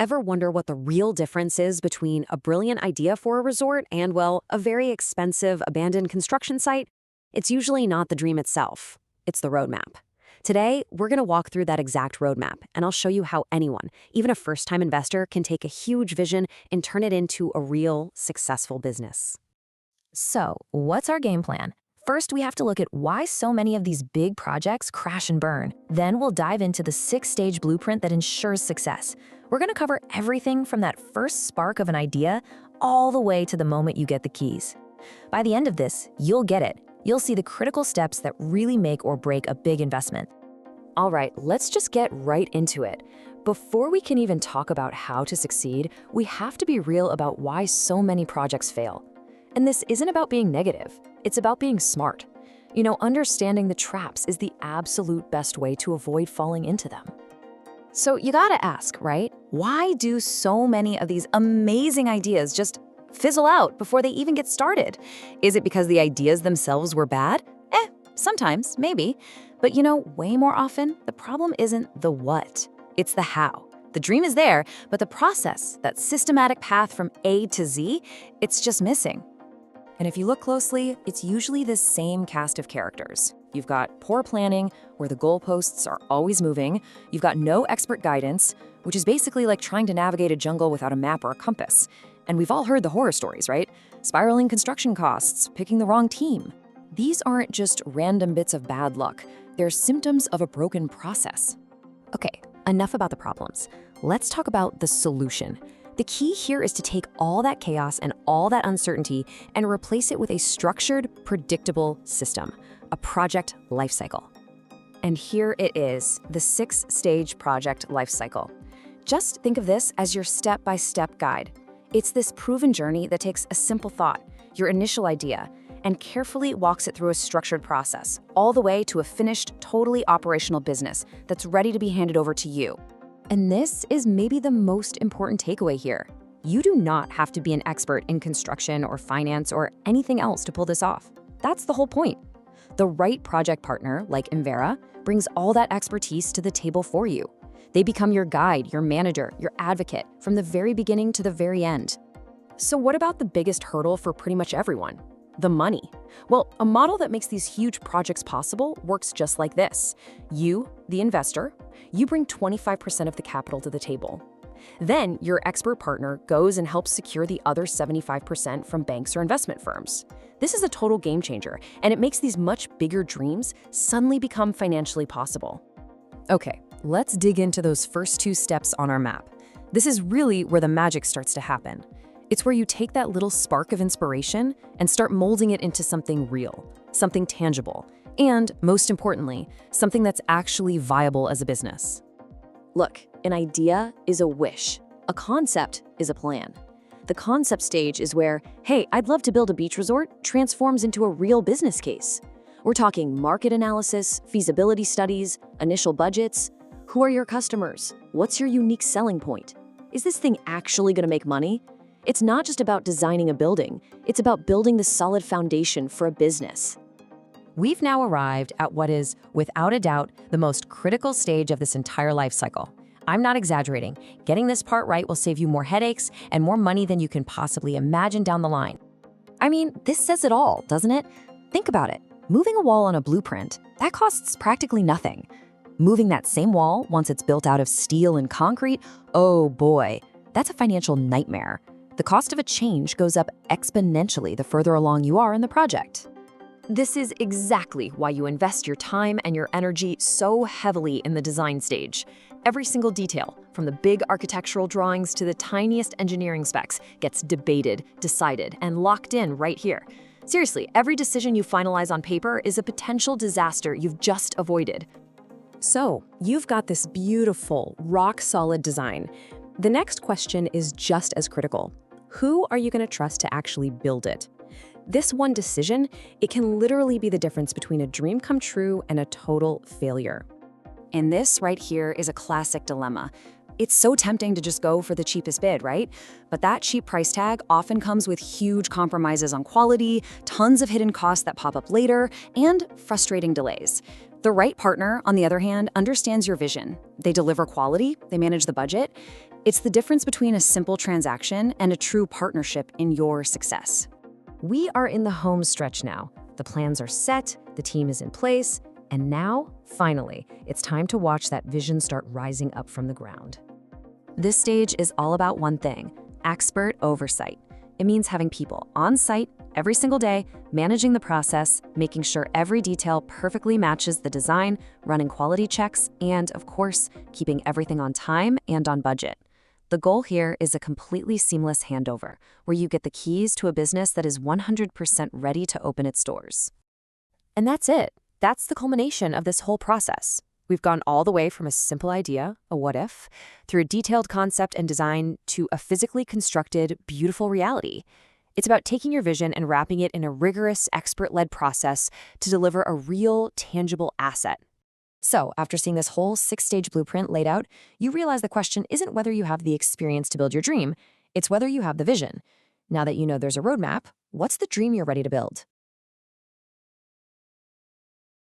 Ever wonder what the real difference is between a brilliant idea for a resort and, well, a very expensive abandoned construction site? It's usually not the dream itself. It's the roadmap. Today, we're going to walk through that exact roadmap, and I'll show you how anyone, even a first-time investor, can take a huge vision and turn it into a real, successful business. So, what's our game plan? First, we have to look at why so many of these big projects crash and burn. Then we'll dive into the 6-stage blueprint that ensures success. We're going to cover everything from that first spark of an idea all the way to the moment you get the keys. By the end of this, you'll get it. You'll see the critical steps that really make or break a big investment. All right, let's just get right into it. Before we can even talk about how to succeed, we have to be real about why so many projects fail. And this isn't about being negative, it's about being smart. Understanding the traps is the absolute best way to avoid falling into them. So you gotta ask, right? Why do so many of these amazing ideas just fizzle out before they even get started? Is it because the ideas themselves were bad? Sometimes, maybe. But way more often, the problem isn't the what, it's the how. The dream is there, but the process, that systematic path from A to Z, it's just missing. And if you look closely, it's usually the same cast of characters. You've got poor planning, where the goalposts are always moving. You've got no expert guidance, which is basically like trying to navigate a jungle without a map or a compass. And we've all heard the horror stories, right? Spiraling construction costs, picking the wrong team. These aren't just random bits of bad luck. They're symptoms of a broken process. Okay, enough about the problems. Let's talk about the solution. The key here is to take all that chaos and all that uncertainty and replace it with a structured, predictable system, a project lifecycle. And here it is, the 6-stage project lifecycle. Just think of this as your step-by-step guide. It's this proven journey that takes a simple thought, your initial idea, and carefully walks it through a structured process, all the way to a finished, totally operational business that's ready to be handed over to you. And this is maybe the most important takeaway here. You do not have to be an expert in construction or finance or anything else to pull this off. That's the whole point. The right project partner, like ENVITERA, brings all that expertise to the table for you. They become your guide, your manager, your advocate, from the very beginning to the very end. So what about the biggest hurdle for pretty much everyone? The money. Well, a model that makes these huge projects possible works just like this. You, the investor, you bring 25% of the capital to the table. Then your expert partner goes and helps secure the other 75% from banks or investment firms. This is a total game changer, and it makes these much bigger dreams suddenly become financially possible. Okay, let's dig into those first 2 steps on our map. This is really where the magic starts to happen. It's where you take that little spark of inspiration and start molding it into something real, something tangible, and, most importantly, something that's actually viable as a business. Look, an idea is a wish. A concept is a plan. The concept stage is where, hey, I'd love to build a beach resort, transforms into a real business case. We're talking market analysis, feasibility studies, initial budgets. Who are your customers? What's your unique selling point? Is this thing actually going to make money? It's not just about designing a building, it's about building the solid foundation for a business. We've now arrived at what is, without a doubt, the most critical stage of this entire life cycle. I'm not exaggerating. Getting this part right will save you more headaches and more money than you can possibly imagine down the line. I mean, this says it all, doesn't it? Think about it. Moving a wall on a blueprint, that costs practically nothing. Moving that same wall, once it's built out of steel and concrete, oh boy, that's a financial nightmare. The cost of a change goes up exponentially the further along you are in the project. This is exactly why you invest your time and your energy so heavily in the design stage. Every single detail, from the big architectural drawings to the tiniest engineering specs, gets debated, decided, and locked in right here. Seriously, every decision you finalize on paper is a potential disaster you've just avoided. So, you've got this beautiful, rock-solid design. The next question is just as critical. Who are you going to trust to actually build it? This one decision, it can literally be the difference between a dream come true and a total failure. And this right here is a classic dilemma. It's so tempting to just go for the cheapest bid, right? But that cheap price tag often comes with huge compromises on quality, tons of hidden costs that pop up later, and frustrating delays. The right partner, on the other hand, understands your vision. They deliver quality, they manage the budget, It's the difference between a simple transaction and a true partnership in your success. We are in the home stretch now. The plans are set, the team is in place, and now, finally, it's time to watch that vision start rising up from the ground. This stage is all about one thing: expert oversight. It means having people on site every single day, managing the process, making sure every detail perfectly matches the design, running quality checks, and, of course, keeping everything on time and on budget. The goal here is a completely seamless handover, where you get the keys to a business that is 100% ready to open its doors. And that's it. That's the culmination of this whole process. We've gone all the way from a simple idea, a what if, through a detailed concept and design to a physically constructed, beautiful reality. It's about taking your vision and wrapping it in a rigorous, expert-led process to deliver a real, tangible asset. So, after seeing this whole 6-stage blueprint laid out, you realize the question isn't whether you have the experience to build your dream, it's whether you have the vision. Now that you know there's a roadmap, what's the dream you're ready to build?